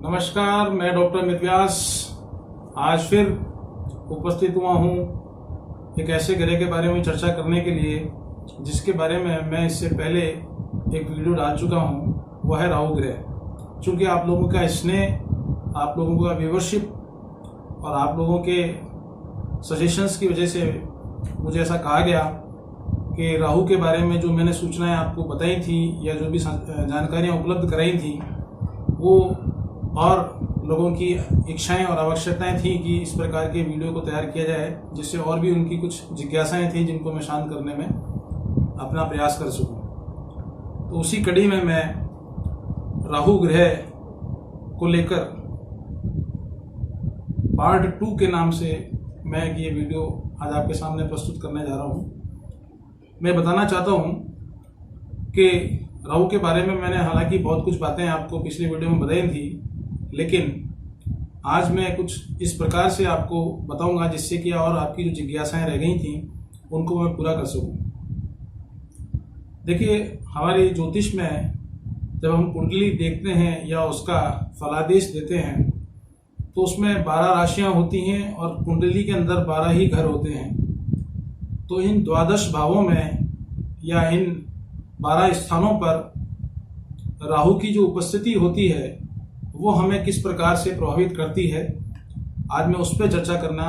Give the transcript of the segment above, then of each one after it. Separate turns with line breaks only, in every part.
नमस्कार, मैं डॉक्टर अमित व्यास आज फिर उपस्थित हुआ हूँ एक ऐसे ग्रह के बारे में चर्चा करने के लिए जिसके बारे में मैं इससे पहले एक वीडियो डाल चुका हूँ। वह है राहु ग्रह। चूँकि आप लोगों का स्नेह, आप लोगों का व्यूवरशिप और आप लोगों के सजेशंस की वजह से मुझे ऐसा कहा गया कि राहु के बारे में जो मैंने सूचनाएं आपको बताई थी या जो भी जानकारियाँ उपलब्ध कराई थी वो और लोगों की इच्छाएं और आवश्यकताएं थी कि इस प्रकार के वीडियो को तैयार किया जाए जिससे और भी उनकी कुछ जिज्ञासाएं थी जिनको मैं शांत करने में अपना प्रयास कर सकूं। तो उसी कड़ी में मैं राहु ग्रह को लेकर पार्ट 2 के नाम से मैं ये वीडियो आज आपके सामने प्रस्तुत करने जा रहा हूँ। मैं बताना चाहता हूँ कि राहु के बारे में मैंने हालांकि बहुत कुछ बातें आपको पिछले वीडियो में बताई थी, लेकिन आज मैं कुछ इस प्रकार से आपको बताऊंगा जिससे कि और आपकी जो जिज्ञासाएं रह गई थी उनको मैं पूरा कर सकूं। देखिए, हमारे ज्योतिष में जब हम कुंडली देखते हैं या उसका फलादेश देते हैं तो उसमें 12 राशियां होती हैं और कुंडली के अंदर 12 ही घर होते हैं। तो इन द्वादश भावों में या इन 12 स्थानों पर राहु की जो उपस्थिति होती है वो हमें किस प्रकार से प्रभावित करती है, आज मैं उस पर चर्चा करना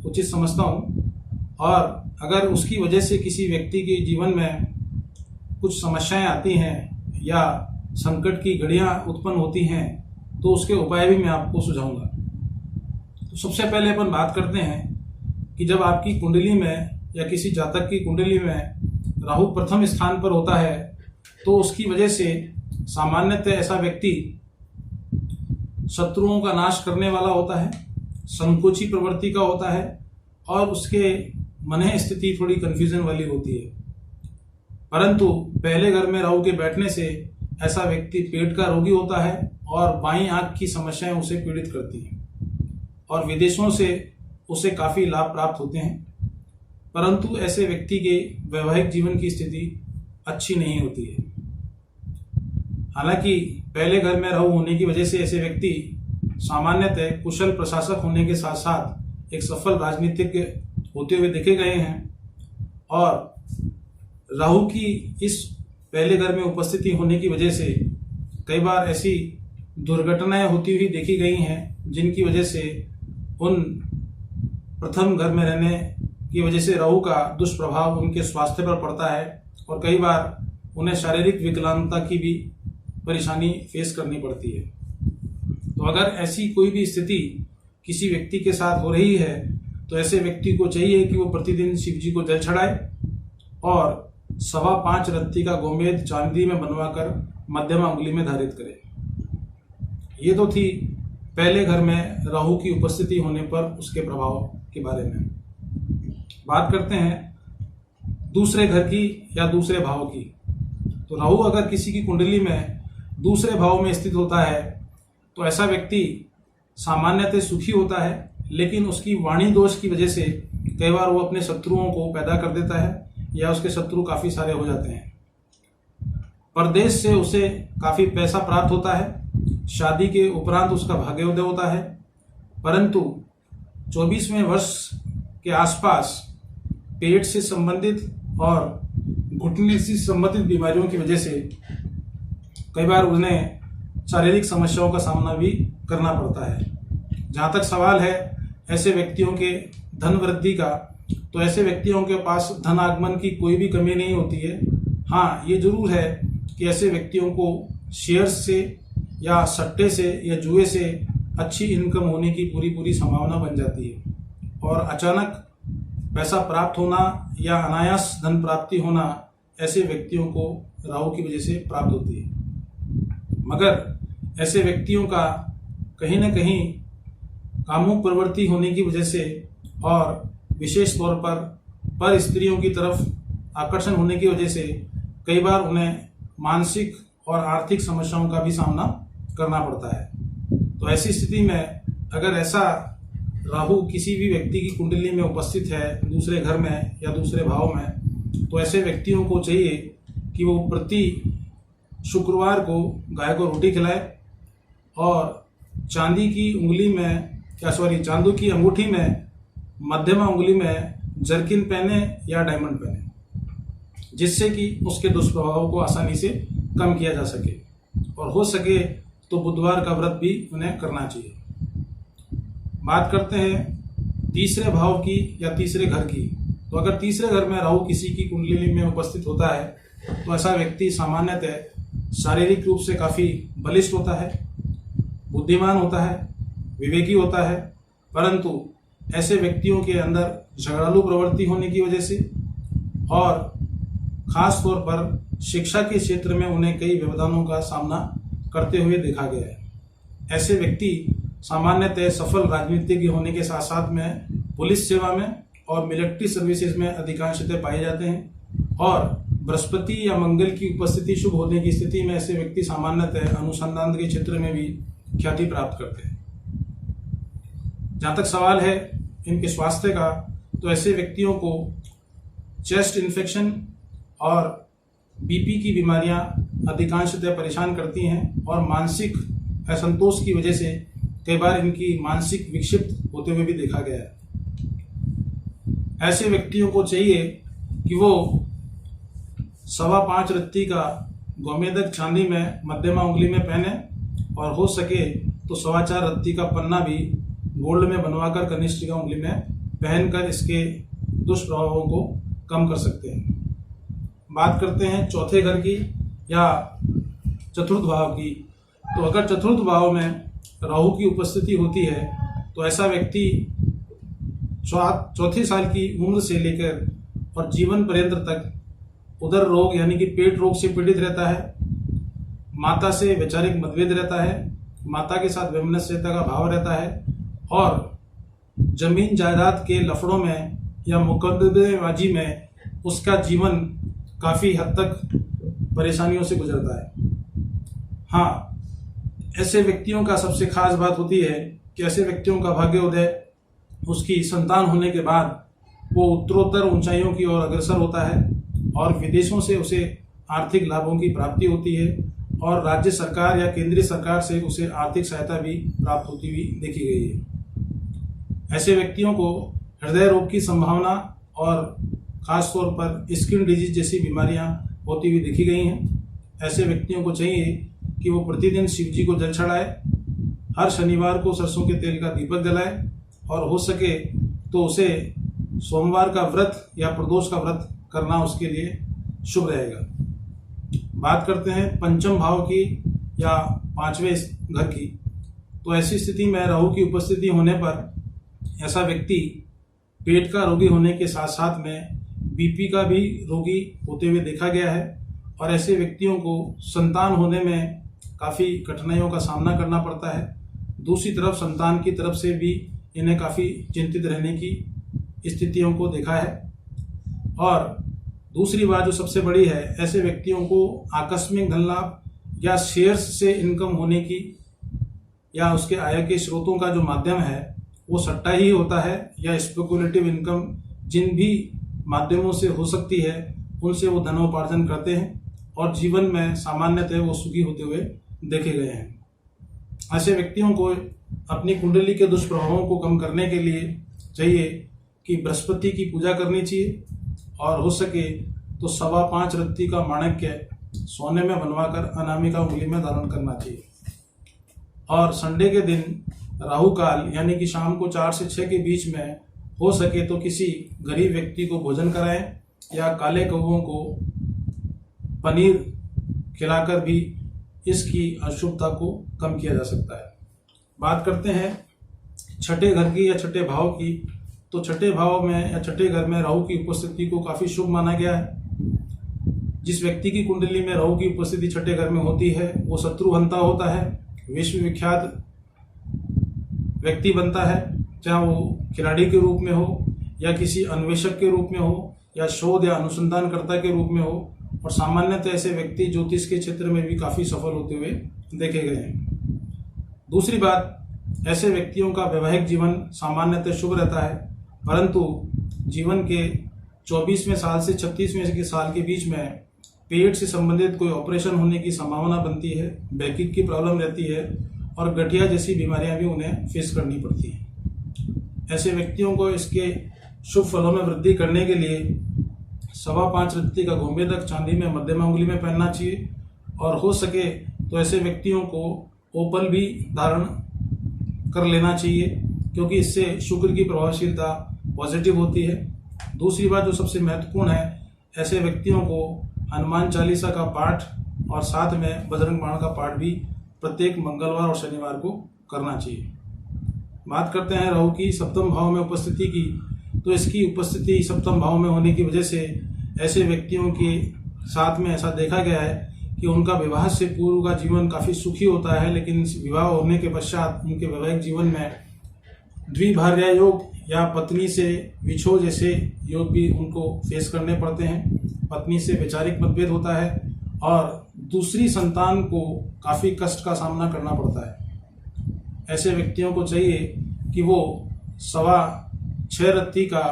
उचित समझता हूँ। और अगर उसकी वजह से किसी व्यक्ति के जीवन में कुछ समस्याएं आती हैं या संकट की घड़ियां उत्पन्न होती हैं तो उसके उपाय भी मैं आपको सुझाऊंगा। तो सबसे पहले अपन बात करते हैं कि जब आपकी कुंडली में या किसी जातक की कुंडली में राहु प्रथम स्थान पर होता है तो उसकी वजह से सामान्यतः ऐसा व्यक्ति शत्रुओं का नाश करने वाला होता है, संकोची प्रवृत्ति का होता है और उसके मन स्थिति थोड़ी कंफ्यूजन वाली होती है। परंतु पहले घर में राहु के बैठने से ऐसा व्यक्ति पेट का रोगी होता है और बाईं आंख की समस्याएं उसे पीड़ित करती हैं और विदेशों से उसे काफी लाभ प्राप्त होते हैं। परंतु ऐसे व्यक्ति के वैवाहिक जीवन की स्थिति अच्छी नहीं होती है। हालांकि पहले घर में राहु होने की वजह से ऐसे व्यक्ति सामान्यतः कुशल प्रशासक होने के साथ साथ एक सफल राजनीतिज्ञ होते हुए देखे गए हैं। और राहु की इस पहले घर में उपस्थिति होने की वजह से कई बार ऐसी दुर्घटनाएं होती हुई देखी गई हैं जिनकी वजह से उन प्रथम घर में रहने की वजह से राहु का दुष्प्रभाव उनके स्वास्थ्य पर पड़ता है और कई बार उन्हें शारीरिक विकलांगता की भी परेशानी फेस करनी पड़ती है। तो अगर ऐसी कोई भी स्थिति किसी व्यक्ति के साथ हो रही है तो ऐसे व्यक्ति को चाहिए कि वो प्रतिदिन शिव जी को जल चढ़ाए और 5.25 रत्ती का गोमेद चांदी में बनवाकर मध्यमा उंगली में धारित करे। ये तो थी पहले घर में राहु की उपस्थिति होने पर उसके प्रभाव के बारे में। बात करते हैं दूसरे घर की या दूसरे भाव की। तो राहु अगर किसी की कुंडली में दूसरे भाव में स्थित होता है तो ऐसा व्यक्ति सामान्यतः सुखी होता है, लेकिन उसकी वाणी दोष की वजह से कई बार वो अपने शत्रुओं को पैदा कर देता है या उसके शत्रु काफी सारे हो जाते हैं। परदेश से उसे काफी पैसा प्राप्त होता है, शादी के उपरांत उसका भाग्योदय होता है, परंतु 24वें वर्ष के आसपास पेट से संबंधित और घुटने से संबंधित बीमारियों की वजह से कई बार उन्हें शारीरिक समस्याओं का सामना भी करना पड़ता है। जहाँ तक सवाल है ऐसे व्यक्तियों के धन वृद्धि का, तो ऐसे व्यक्तियों के पास धन आगमन की कोई भी कमी नहीं होती है। हाँ, ये जरूर है कि ऐसे व्यक्तियों को शेयर्स से या सट्टे से या जुए से अच्छी इनकम होने की पूरी संभावना बन जाती है और अचानक पैसा प्राप्त होना या अनायास धन प्राप्ति होना ऐसे व्यक्तियों को राहु की वजह से प्राप्त होती है। मगर ऐसे व्यक्तियों का कहीं न कहीं कामुक प्रवृत्ति होने की वजह से और विशेष तौर पर स्त्रियों की तरफ आकर्षण होने की वजह से कई बार उन्हें मानसिक और आर्थिक समस्याओं का भी सामना करना पड़ता है। तो ऐसी स्थिति में अगर ऐसा राहु किसी भी व्यक्ति की कुंडली में उपस्थित है, दूसरे घर में या दूसरे भाव में, तो ऐसे व्यक्तियों को चाहिए कि वो प्रति शुक्रवार को गाय को रोटी खिलाए और चांदी की अंगूठी में मध्यमा उंगली में जर्किन पहने या डायमंड पहने, जिससे कि उसके दुष्प्रभावों को आसानी से कम किया जा सके। और हो सके तो बुधवार का व्रत भी उन्हें करना चाहिए। बात करते हैं तीसरे भाव की या तीसरे घर की। तो अगर तीसरे घर में राहु किसी की कुंडली में उपस्थित होता है तो ऐसा व्यक्ति सामान्यतः शारीरिक रूप से काफ़ी बलिष्ठ होता है, बुद्धिमान होता है, विवेकी होता है, परंतु ऐसे व्यक्तियों के अंदर झगड़ालू प्रवृत्ति होने की वजह से और खास तौर पर शिक्षा के क्षेत्र में उन्हें कई व्यवधानों का सामना करते हुए देखा गया है। ऐसे व्यक्ति सामान्यतः सफल राजनीतिज्ञ होने के साथ साथ में पुलिस सेवा में और मिलिट्री सर्विसेज में अधिकांशतः पाए जाते हैं। और बृहस्पति या मंगल की उपस्थिति शुभ होने की स्थिति में ऐसे व्यक्ति सामान्यतः अनुसंधान के क्षेत्र में भी ख्याति प्राप्त करते हैं। जहाँ तक सवाल है इनके स्वास्थ्य का, तो ऐसे व्यक्तियों को चेस्ट इन्फेक्शन और बीपी की बीमारियां अधिकांशतः परेशान करती हैं और मानसिक असंतोष की वजह से कई बार इनकी मानसिक विक्षिप्त होते हुए भी देखा गया है। ऐसे व्यक्तियों को चाहिए कि वो 5.25 रत्ती का गोमेदक चांदी में मध्यमा उंगली में पहने और हो सके तो 4.25 रत्ती का पन्ना भी गोल्ड में बनवाकर कनिष्ठिका उंगली में पहनकर इसके दुष्प्रभावों को कम कर सकते हैं। बात करते हैं चौथे घर की या चतुर्थ भाव की। तो अगर चतुर्थ भाव में राहु की उपस्थिति होती है तो ऐसा व्यक्ति चौथे साल की उम्र से लेकर और जीवन पर्यंत तक उदर रोग यानी कि पेट रोग से पीड़ित रहता है, माता से वैचारिक मतभेद रहता है, माता के साथ वैमनस्यता का भाव रहता है और जमीन जायदाद के लफड़ों में या मुकदमेबाजी में उसका जीवन काफ़ी हद तक परेशानियों से गुजरता है। हाँ, ऐसे व्यक्तियों का सबसे खास बात होती है कि ऐसे व्यक्तियों का भाग्योदय उसकी संतान होने के बाद वो उत्तरोत्तर ऊंचाइयों की ओर अग्रसर होता है और विदेशों से उसे आर्थिक लाभों की प्राप्ति होती है और राज्य सरकार या केंद्रीय सरकार से उसे आर्थिक सहायता भी प्राप्त होती हुई देखी गई है। ऐसे व्यक्तियों को हृदय रोग की संभावना और खास तौर पर स्किन डिजीज जैसी बीमारियां होती हुई देखी गई हैं। ऐसे व्यक्तियों को चाहिए कि वो प्रतिदिन शिव जी को जल चढ़ाए, हर शनिवार को सरसों के तेल का दीपक जलाए और हो सके तो उसे सोमवार का व्रत या प्रदोष का व्रत करना उसके लिए शुभ रहेगा। बात करते हैं पंचम भाव की या पांचवें घर की। तो ऐसी स्थिति में राहु की उपस्थिति होने पर ऐसा व्यक्ति पेट का रोगी होने के साथ साथ में बीपी का भी रोगी होते हुए देखा गया है और ऐसे व्यक्तियों को संतान होने में काफ़ी कठिनाइयों का सामना करना पड़ता है। दूसरी तरफ संतान की तरफ से भी इन्हें काफ़ी चिंतित रहने की स्थितियों को देखा है। और दूसरी बात जो सबसे बड़ी है, ऐसे व्यक्तियों को आकस्मिक धन लाभ या शेयर्स से इनकम होने की या उसके आय के स्रोतों का जो माध्यम है वो सट्टा ही होता है या स्पेकुलेटिव इनकम जिन भी माध्यमों से हो सकती है उनसे वो धनोपार्जन करते हैं और जीवन में सामान्यतः वो सुखी होते हुए देखे गए हैं। ऐसे व्यक्तियों को अपनी कुंडली के दुष्प्रभावों को कम करने के लिए चाहिए कि बृहस्पति की पूजा करनी चाहिए और हो सके तो 5.25 रत्ती का माणिक्य सोने में बनवाकर अनामिका उंगली में धारण करना चाहिए। और संडे के दिन राहु काल यानी कि शाम को 4 से 6 के बीच में हो सके तो किसी गरीब व्यक्ति को भोजन कराएं या काले कौवों को पनीर खिलाकर भी इसकी अशुभता को कम किया जा सकता है। बात करते हैं छठे घर की या छठे भाव की। तो छठे भाव में या छठे घर में राहु की उपस्थिति को काफ़ी शुभ माना गया है। जिस व्यक्ति की कुंडली में राहु की उपस्थिति छठे घर में होती है वो शत्रुहंता होता है, विश्वविख्यात व्यक्ति बनता है, चाहे वो खिलाड़ी के रूप में हो या किसी अन्वेषक के रूप में हो या शोध या अनुसंधानकर्ता के रूप में हो, और सामान्यतः ऐसे व्यक्ति ज्योतिष के क्षेत्र में भी काफ़ी सफल होते हुए देखे गए हैं। दूसरी बात, ऐसे व्यक्तियों का वैवाहिक जीवन सामान्यतः शुभ रहता है, परंतु जीवन के 24वें साल से 36वें साल के बीच में पेट से संबंधित कोई ऑपरेशन होने की संभावना बनती है, बैकिक की प्रॉब्लम रहती है और गठिया जैसी बीमारियां भी उन्हें फेस करनी पड़ती हैं। ऐसे व्यक्तियों को इसके शुभ फलों में वृद्धि करने के लिए 5.25 रत्ती का गोमेदक चांदी में मध्यमा उंगली में पहनना चाहिए, और हो सके तो ऐसे व्यक्तियों को ओपल भी धारण कर लेना चाहिए, क्योंकि इससे शुक्र की प्रभावशीलता पॉजिटिव होती है। दूसरी बात जो सबसे महत्वपूर्ण है, ऐसे व्यक्तियों को हनुमान चालीसा का पाठ और साथ में बजरंग बाण का पाठ भी प्रत्येक मंगलवार और शनिवार को करना चाहिए। बात करते हैं राहु की सप्तम भाव में उपस्थिति की, तो इसकी उपस्थिति सप्तम भाव में होने की वजह से ऐसे व्यक्तियों के साथ में ऐसा देखा गया है कि उनका विवाह से पूर्व का जीवन काफ़ी सुखी होता है, लेकिन विवाह होने के पश्चात उनके वैवाहिक जीवन में द्विभार्या योग या पत्नी से विछोह जैसे योग भी उनको फेस करने पड़ते हैं। पत्नी से वैचारिक मतभेद होता है और दूसरी संतान को काफ़ी कष्ट का सामना करना पड़ता है। ऐसे व्यक्तियों को चाहिए कि वो 6.25 रत्ती का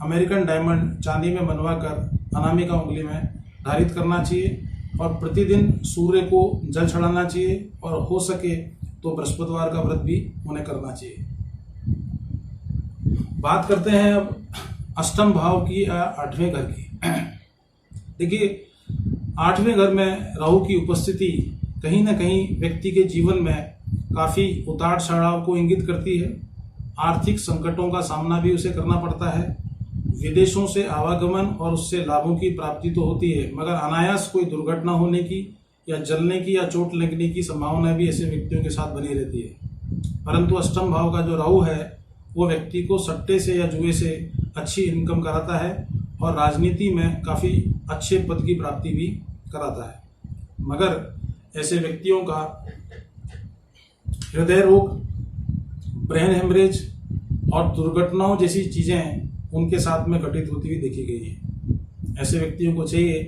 अमेरिकन डायमंड चांदी में बनवाकर अनामिका उंगली में धारित करना चाहिए, और प्रतिदिन सूर्य को जल चढ़ाना चाहिए, और हो सके तो बृहस्पतिवार का व्रत भी उन्हें करना चाहिए। बात करते हैं अब अष्टम भाव की या 8वें घर की। देखिए, 8वें घर में राहु की उपस्थिति कहीं ना कहीं व्यक्ति के जीवन में काफ़ी उतार चढ़ाव को इंगित करती है। आर्थिक संकटों का सामना भी उसे करना पड़ता है। विदेशों से आवागमन और उससे लाभों की प्राप्ति तो होती है, मगर अनायास कोई दुर्घटना होने की या जलने की या चोट लगने की संभावना भी ऐसे व्यक्तियों के साथ बनी रहती है। परंतु अष्टम भाव का जो राहु है वो व्यक्ति को सट्टे से या जुए से अच्छी इनकम कराता है और राजनीति में काफ़ी अच्छे पद की प्राप्ति भी कराता है। मगर ऐसे व्यक्तियों का हृदय रोग, ब्रेन हेमरेज और दुर्घटनाओं जैसी चीज़ें उनके साथ में घटित होती हुई देखी गई है। ऐसे व्यक्तियों को चाहिए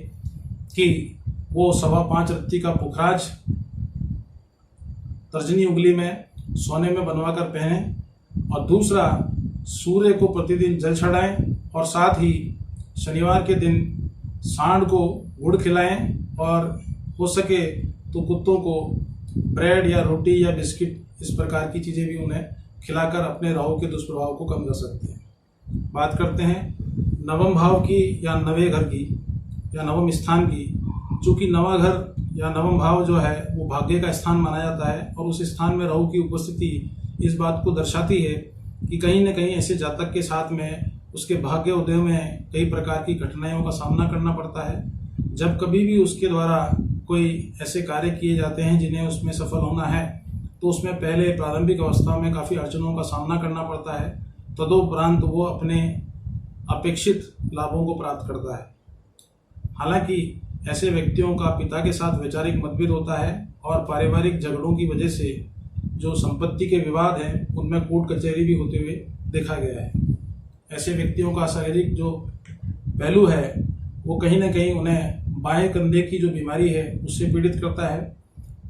कि वो 5.25 रत्ती का पुखराज तर्जनी उंगली में सोने में बनवाकर पहने, और दूसरा सूर्य को प्रतिदिन जल चढ़ाएं, और साथ ही शनिवार के दिन सांड को गुड़ खिलाएं, और हो सके तो कुत्तों को ब्रेड या रोटी या बिस्किट इस प्रकार की चीज़ें भी उन्हें खिलाकर अपने राहु के दुष्प्रभाव को कम कर सकते हैं। बात करते हैं नवम भाव की या 9वें घर की या नवम स्थान की। चूँकि नवा घर या नवम भाव जो है वो भाग्य का स्थान माना जाता है, और उस स्थान में राहु की उपस्थिति इस बात को दर्शाती है कि कहीं न कहीं ऐसे जातक के साथ में उसके भाग्य उदय में कई प्रकार की कठिनाइयों का सामना करना पड़ता है। जब कभी भी उसके द्वारा कोई ऐसे कार्य किए जाते हैं जिन्हें उसमें सफल होना है, तो उसमें पहले प्रारंभिक अवस्था में काफ़ी अड़चनों का सामना करना पड़ता है, तदोपरांत वो अपने अपेक्षित लाभों को प्राप्त करता है। हालांकि ऐसे व्यक्तियों का पिता के साथ वैचारिक मतभेद होता है, और पारिवारिक झगड़ों की वजह से जो संपत्ति के विवाद हैं उनमें कोर्ट कचहरी भी होते हुए देखा गया है। ऐसे व्यक्तियों का शारीरिक जो पहलू है वो कहीं ना कहीं उन्हें बाएं कंधे की जो बीमारी है उससे पीड़ित करता है,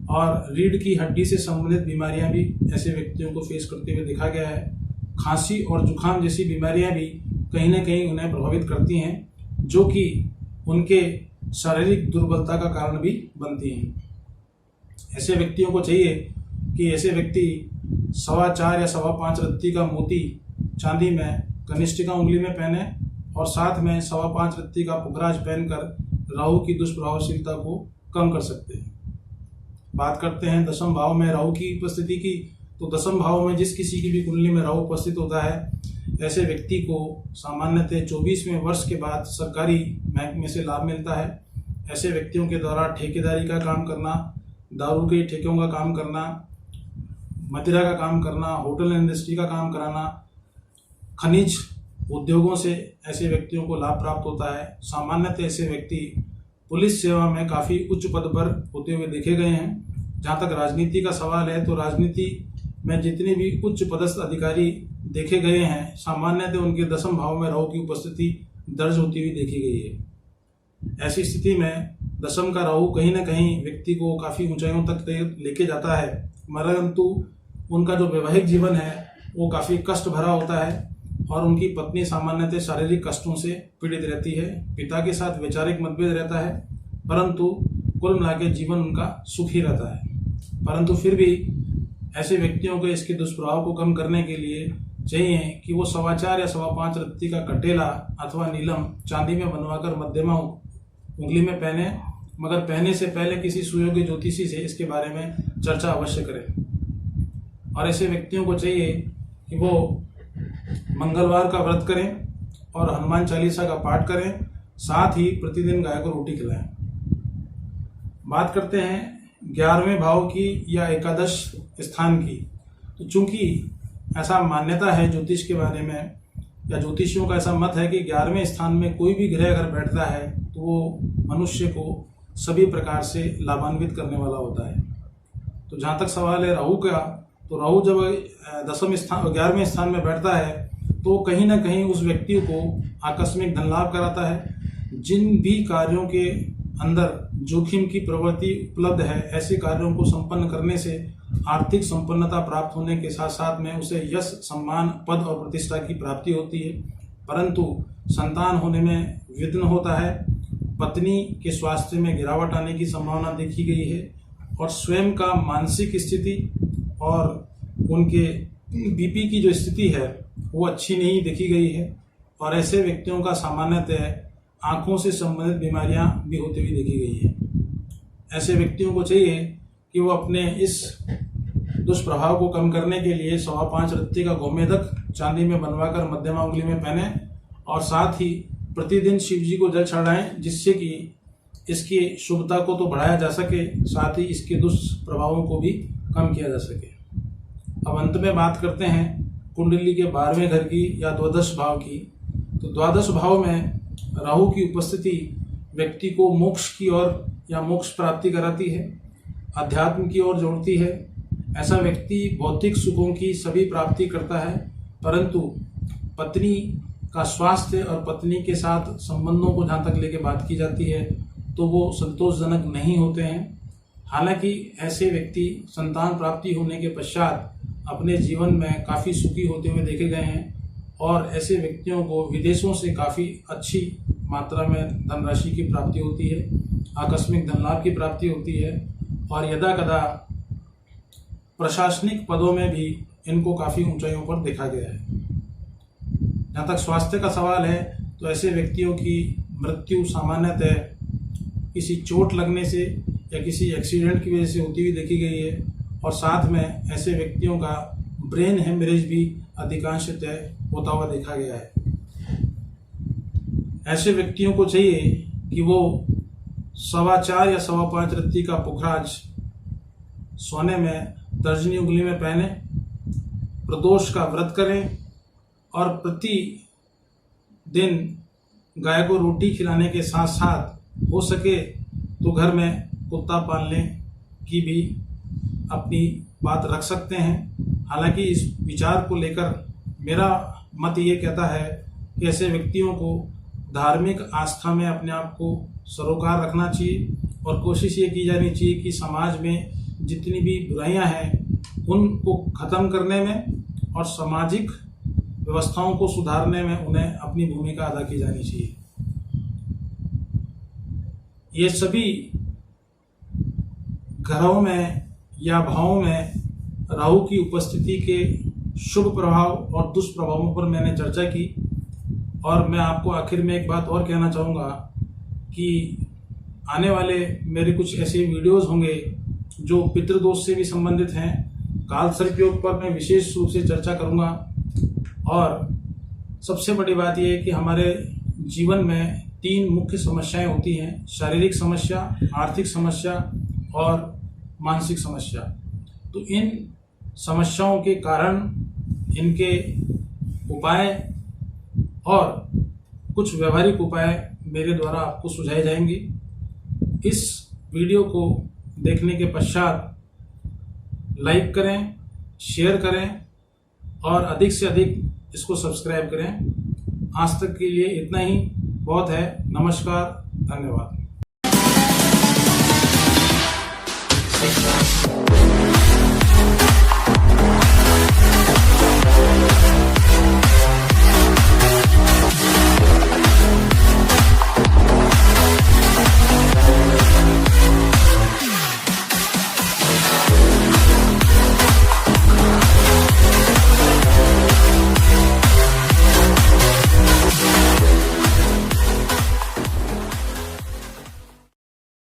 और रीढ़ की हड्डी से संबंधित बीमारियां भी ऐसे व्यक्तियों को फेस करते हुए देखा गया है। खांसी और जुखाम जैसी बीमारियां भी कहीं ना कहीं उन्हें प्रभावित करती हैं, जो कि उनके शारीरिक दुर्बलता का कारण भी बनती हैं। ऐसे व्यक्तियों को चाहिए कि ऐसे व्यक्ति 4.25 या 5.25 रत्ती का मोती चांदी में कनिष्ठिका उंगली में पहने, और साथ में 5.25 रत्ती का पुखराज पहनकर राहु की दुष्प्रभावशीलता को कम कर सकते हैं। बात करते हैं दशम भाव में राहु की उपस्थिति की। तो दशम भाव में जिस किसी की भी कुंडली में राहु उपस्थित होता है, ऐसे व्यक्ति को सामान्यतः 24वें वर्ष के बाद सरकारी महकमे से लाभ मिलता है। ऐसे व्यक्तियों के द्वारा ठेकेदारी का काम करना, दारू के ठेकों का काम करना, मदिरा का काम करना, होटल इंडस्ट्री का काम कराना, खनिज उद्योगों से ऐसे व्यक्तियों को लाभ प्राप्त होता है। सामान्यतः ऐसे व्यक्ति पुलिस सेवा में काफ़ी उच्च पद पर होते हुए देखे गए हैं। जहाँ तक राजनीति का सवाल है, तो राजनीति में जितने भी उच्च पदस्थ अधिकारी देखे गए हैं, सामान्यतः उनके दसम भाव में राहु की उपस्थिति दर्ज होती हुई देखी गई है। ऐसी स्थिति में दसम का राहु कहीं ना कहीं व्यक्ति को काफ़ी ऊंचाइयों तक लेके जाता है, परंतु उनका जो वैवाहिक जीवन है वो काफ़ी कष्ट भरा होता है और उनकी पत्नी सामान्यतः शारीरिक कष्टों से पीड़ित रहती है। पिता के साथ वैचारिक मतभेद रहता है, परंतु कुल मिलाकर जीवन उनका सुखी रहता है। परंतु फिर भी ऐसे व्यक्तियों को इसके दुष्प्रभाव को कम करने के लिए चाहिए कि वो 4.25 या 5.25 रत्ती का कटेला अथवा नीलम चांदी में बनवाकर मध्यमा उंगली में पहने, मगर पहने से पहले किसी सुयोग्य ज्योतिषी से इसके बारे में चर्चा अवश्य करें। और ऐसे व्यक्तियों को चाहिए कि वो मंगलवार का व्रत करें और हनुमान चालीसा का पाठ करें, साथ ही प्रतिदिन गाय को रोटी खिलाएं। बात करते हैं 11वें भाव की या एकादश स्थान की। तो चूंकि ऐसा मान्यता है ज्योतिष के बारे में या ज्योतिषियों का ऐसा मत है कि 11वें स्थान में कोई भी ग्रह अगर बैठता है तो वो मनुष्य को सभी प्रकार से लाभान्वित करने वाला होता है। तो जहाँ तक सवाल है राहु का, तो राहु जब 11वें स्थान में बैठता है तो कहीं ना कहीं उस व्यक्ति को आकस्मिक धन लाभ कराता है। जिन भी कार्यों के अंदर जोखिम की प्रवृत्ति उपलब्ध है, ऐसे कार्यों को संपन्न करने से आर्थिक संपन्नता प्राप्त होने के साथ साथ में उसे यश, सम्मान, पद और प्रतिष्ठा की प्राप्ति होती है। परंतु संतान होने में विघ्न होता है, पत्नी के स्वास्थ्य में गिरावट आने की संभावना देखी गई है और स्वयं का मानसिक स्थिति और उनके बीपी की जो स्थिति है वो अच्छी नहीं देखी गई है। और ऐसे व्यक्तियों का सामान्यतः आंखों से संबंधित बीमारियां भी होती हुई देखी गई है। ऐसे व्यक्तियों को चाहिए कि वो अपने इस दुष्प्रभाव को कम करने के लिए 5.25 रत्ती का गोमेदक चांदी में बनवाकर मध्यमा उंगली में पहने और साथ ही प्रतिदिन शिव जी को जल चढ़ाएं, जिससे कि इसकी शुभता को तो बढ़ाया जा सके, साथ ही इसके दुष्प्रभावों को भी कम किया जा सके। अब अंत में बात करते हैं कुंडली के 12वें घर की या द्वादश भाव की। तो द्वादश भाव में राहु की उपस्थिति व्यक्ति को मोक्ष की ओर या मोक्ष प्राप्ति कराती है, अध्यात्म की ओर जोड़ती है। ऐसा व्यक्ति भौतिक सुखों की सभी प्राप्ति करता है, परंतु पत्नी का स्वास्थ्य और पत्नी के साथ संबंधों को जहाँ तक लेके बात की जाती है तो वो संतोषजनक नहीं होते हैं। हालांकि ऐसे व्यक्ति संतान प्राप्ति होने के पश्चात अपने जीवन में काफ़ी सुखी होते हुए देखे गए हैं और ऐसे व्यक्तियों को विदेशों से काफ़ी अच्छी मात्रा में धनराशि की प्राप्ति होती है, आकस्मिक धन लाभ की प्राप्ति होती है और यदा कदा प्रशासनिक पदों में भी इनको काफ़ी ऊंचाइयों पर देखा गया है। जहाँ तक स्वास्थ्य का सवाल है तो ऐसे व्यक्तियों की मृत्यु सामान्यतः किसी चोट लगने से या किसी एक्सीडेंट की वजह से होती हुई देखी गई है और साथ में ऐसे व्यक्तियों का ब्रेन हेमरेज भी अधिकांशतः होता हुआ देखा गया है। ऐसे व्यक्तियों को चाहिए कि वो 4.25 या 5.25 रत्ती का पुखराज सोने में तर्जनी उंगली में पहने, प्रदोष का व्रत करें और प्रति दिन गाय को रोटी खिलाने के साथ साथ हो सके तो घर में कुत्ता पालने की भी अपनी बात रख सकते हैं। हालांकि इस विचार को लेकर मेरा मत ये कहता है कि ऐसे व्यक्तियों को धार्मिक आस्था में अपने आप को सरोकार रखना चाहिए और कोशिश ये की जानी चाहिए कि समाज में जितनी भी बुराइयां हैं उनको ख़त्म करने में और सामाजिक व्यवस्थाओं को सुधारने में उन्हें अपनी भूमिका अदा की जानी चाहिए। ये सभी घरों में या भावों में राहु की उपस्थिति के शुभ प्रभाव और दुष्प्रभावों पर मैंने चर्चा की और मैं आपको आखिर में एक बात और कहना चाहूँगा कि आने वाले मेरे कुछ ऐसे वीडियोस होंगे जो पितृदोष से भी संबंधित हैं। काल सर्प योग पर मैं विशेष रूप से चर्चा करूँगा और सबसे बड़ी बात यह है कि हमारे जीवन में 3 मुख्य समस्याएं होती हैं: शारीरिक समस्या, आर्थिक समस्या और मानसिक समस्या। तो इन समस्याओं के कारण, इनके उपाय और कुछ व्यवहारिक उपाय मेरे द्वारा आपको सुझाए जाएंगे। इस वीडियो को देखने के पश्चात लाइक करें, शेयर करें और अधिक से अधिक इसको सब्सक्राइब करें। आज तक के लिए इतना ही बहुत है। नमस्कार, धन्यवाद।